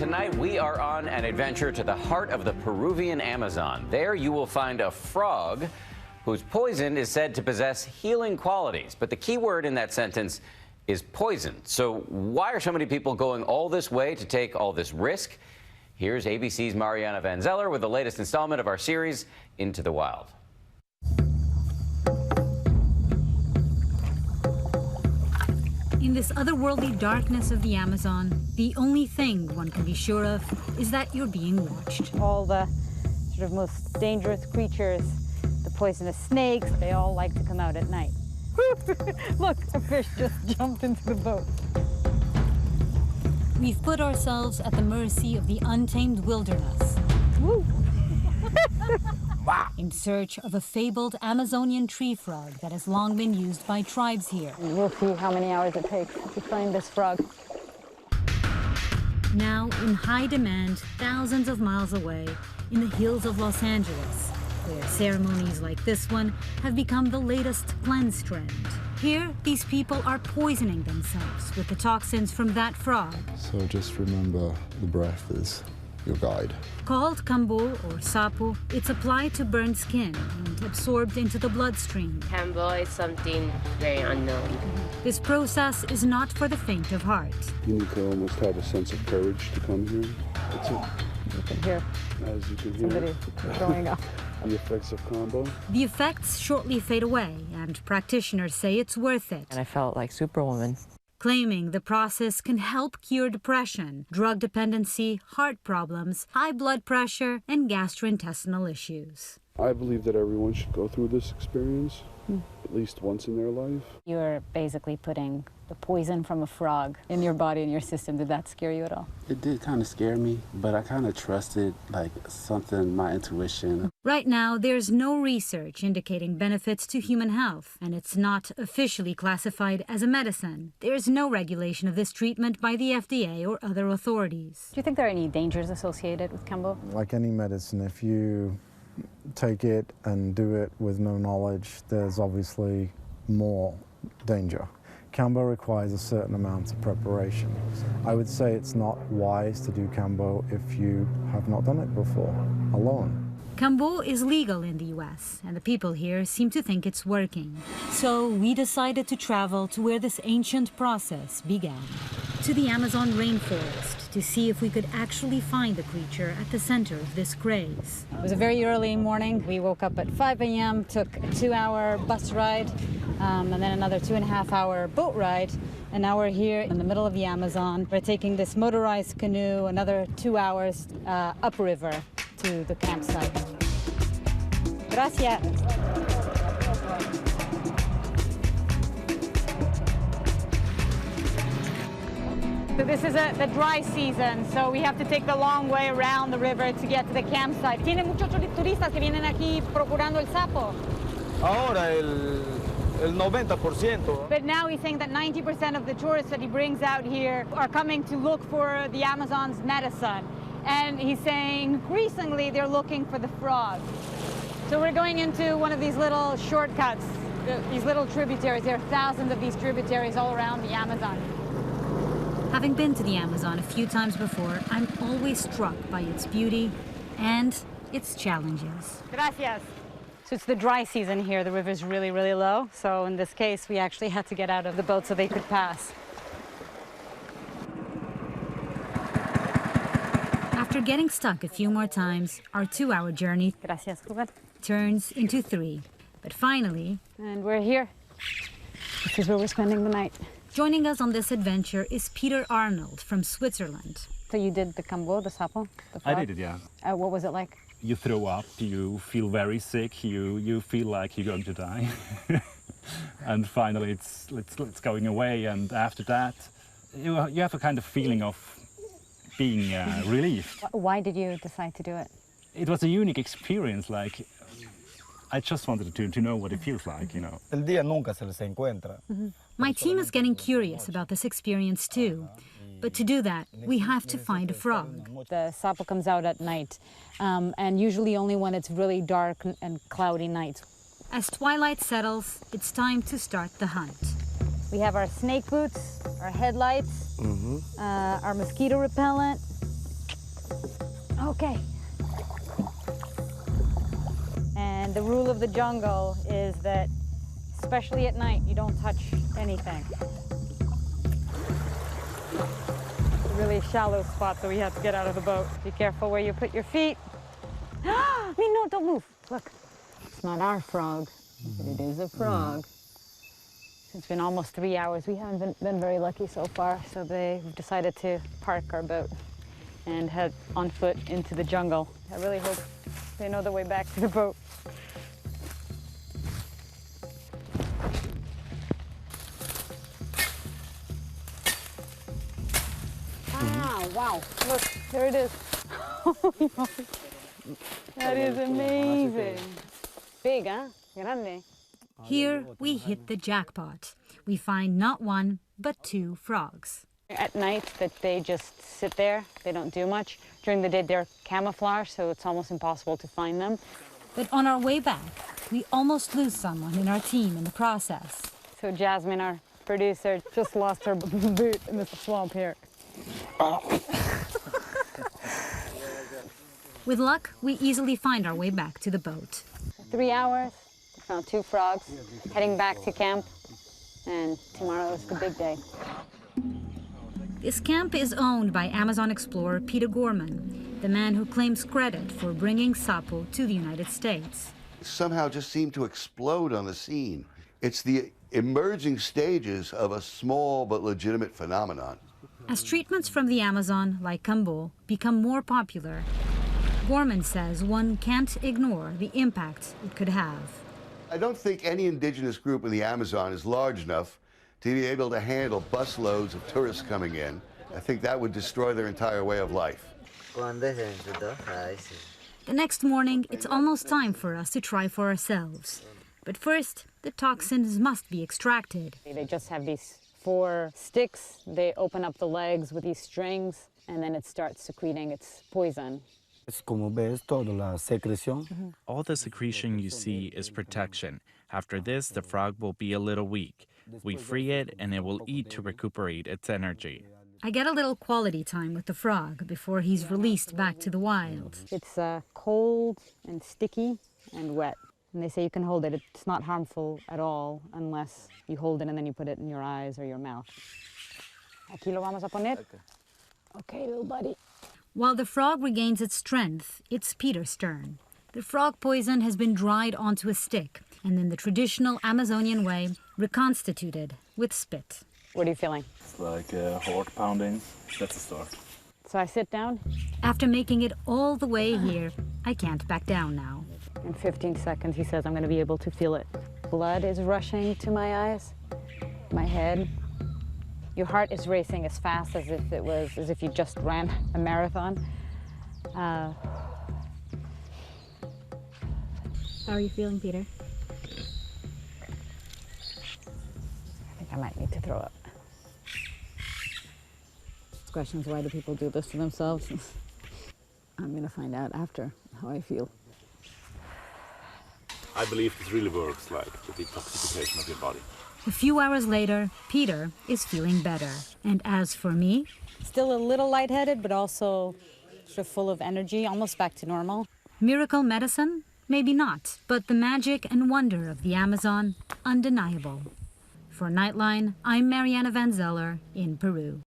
tonight we are on an adventure to the heart of the Peruvian Amazon. There you will find a frog whose poison is said to possess healing qualities. But the key word in that sentence is poison. So why are so many people going all this way to take all this risk? Here's ABC's Mariana Van Zeller with the latest installment of our series, Into the Wild. In this otherworldly darkness of the Amazon, the only thing one can be sure of is that you're being watched. All the sort of most dangerous creatures, the poisonous snakes, they all like to come out at night. Look, a fish just jumped into the boat. We've put ourselves at the mercy of the untamed wilderness. Woo. In search of a fabled Amazonian tree frog that has long been used by tribes here. We'll see how many hours it takes to find this frog. Now in high demand, thousands of miles away, in the hills of Los Angeles, where ceremonies like this one have become the latest cleanse trend. Here, these people are poisoning themselves with the toxins from that frog. So just remember, the breath is your guide. Called cambo or sapo, it's applied to burned skin and absorbed into the bloodstream. Cambo is something very unknown. This process is not for the faint of heart. You need to almost have a sense of courage to come here. That's it. You can hear As you can somebody hear, growing up. the effects of combo. The effects shortly fade away, and practitioners say it's worth it, And I felt like Superwoman. claiming the process can help cure depression, drug dependency, heart problems, high blood pressure, and gastrointestinal issues. I believe that everyone should go through this experience at least once in their life. You're basically putting the poison from a frog in your body and your system. Did that scare you at all? It did kind of scare me, but I kind of trusted like something, my intuition. Right now, there's no research indicating benefits to human health, and it's not officially classified as a medicine. There's no regulation of this treatment by the FDA or other authorities. Do you think there are any dangers associated with cambo? Like any medicine, if you take it and do it with no knowledge, there's obviously more danger. Cambo requires a certain amount of preparation. I would say it's not wise to do cambo if you have not done it before, alone. Cambo is legal in the US, and the people here seem to think it's working. So we decided to travel to where this ancient process began, to the Amazon rainforest, to see if we could actually find the creature at the center of this craze. It was a very early morning. We woke up at 5 a.m., took a 2-hour bus ride, and then another 2.5-hour boat ride. And now we're here in the middle of the Amazon. We're taking this motorized canoe another 2 hours upriver to the campsite. Gracias. So this is the dry season, so we have to take the long way around the river to get to the campsite. Tiene muchos turistas que vienen aquí procurando el sapo. Ahora el 90%. But now he's saying that 90% of the tourists that he brings out here are coming to look for the Amazon's medicine. And he's saying increasingly they're looking for the frog. So we're going into one of these little shortcuts, these little tributaries. There are thousands of these tributaries all around the Amazon. Having been to the Amazon a few times before, I'm always struck by its beauty and its challenges. Gracias. So it's the dry season here. The river's really, really low. So in this case, we actually had to get out of the boat so they could pass. After getting stuck a few more times, our 2-hour journey Gracias, Ruben. turns into 3. But finally, And we're here. This is where we're spending the night. joining us on this adventure is Peter Arnold from Switzerland. So you did the cambo, the sapo? The I frog? did it, yeah. What was it like? You throw up, you feel very sick, you feel like you're going to die. And finally it's going away, and after that you have a kind of feeling of being relieved. Why did you decide to do it? It was a unique experience, like I just wanted to know what it feels like, you know. El día nunca se les encuentra. My team is getting curious about this experience too. But to do that, we have to find a frog. The sapo comes out at night, and usually only when it's really dark and cloudy nights. As twilight settles, it's time to start the hunt. We have our snake boots, our headlights, our mosquito repellent, Okay. And the rule of the jungle is that, especially at night, you don't touch anything. It's a really shallow spot, so we have to get out of the boat. Be careful where you put your feet. No, don't move. Look, it's not our frog, but it is a frog. It's been almost 3 hours. We haven't been very lucky so far, so they've decided to park our boat and head on foot into the jungle. I really hope they know the way back to the boat. Ah, wow, look, there it is. That is amazing. Big, huh? Grande. Here, we hit the jackpot. We find not one, but 2 frogs. At night, that they just sit there, they don't do much. During the day, they're camouflage, so it's almost impossible to find them. But on our way back, we almost lose someone in our team in the process. So Jasmine, our producer, just lost her boot in the swamp here. With luck, we easily find our way back to the boat. 3 hours, we found 2 frogs, heading back to camp, and tomorrow is the big day. This camp is owned by Amazon explorer Peter Gorman, the man who claims credit for bringing sapo to the United States. Somehow just seemed to explode on the scene. It's the emerging stages of a small but legitimate phenomenon. As treatments from the Amazon, like Kambo, become more popular, Gorman says one can't ignore the impact it could have. I don't think any indigenous group in the Amazon is large enough to be able to handle busloads of tourists coming in. I think that would destroy their entire way of life. The next morning, it's almost time for us to try for ourselves. But first, the toxins must be extracted. They just have these 4 sticks. They open up the legs with these strings, and then it starts secreting its poison. All the secretion you see is protection. After this, the frog will be a little weak. We free it and it will eat to recuperate its energy. I get a little quality time with the frog before he's released back to the wild. It's cold and sticky and wet. And they say you can hold it. It's not harmful at all unless you hold it and then you put it in your eyes or your mouth. Aquí lo vamos a poner. Okay, little buddy. While the frog regains its strength, it's Peter's turn. The frog poison has been dried onto a stick and in the traditional Amazonian way, reconstituted with spit. What are you feeling? It's like heart pounding. That's a start. So I sit down. After making it all the way here, I can't back down now. In 15 seconds, he says I'm going to be able to feel it. Blood is rushing to my eyes, my head. Your heart is racing as fast as if you just ran a marathon. How are you feeling, Peter? I think I might need to throw up. The question is, why do people do this to themselves? I'm going to find out after how I feel. I believe this really works, like the detoxification of your body. A few hours later, Peter is feeling better. And as for me? Still a little lightheaded, but also sort of full of energy, almost back to normal. Miracle medicine? Maybe not, but the magic and wonder of the Amazon, undeniable. For Nightline, I'm Mariana Van Zeller in Peru.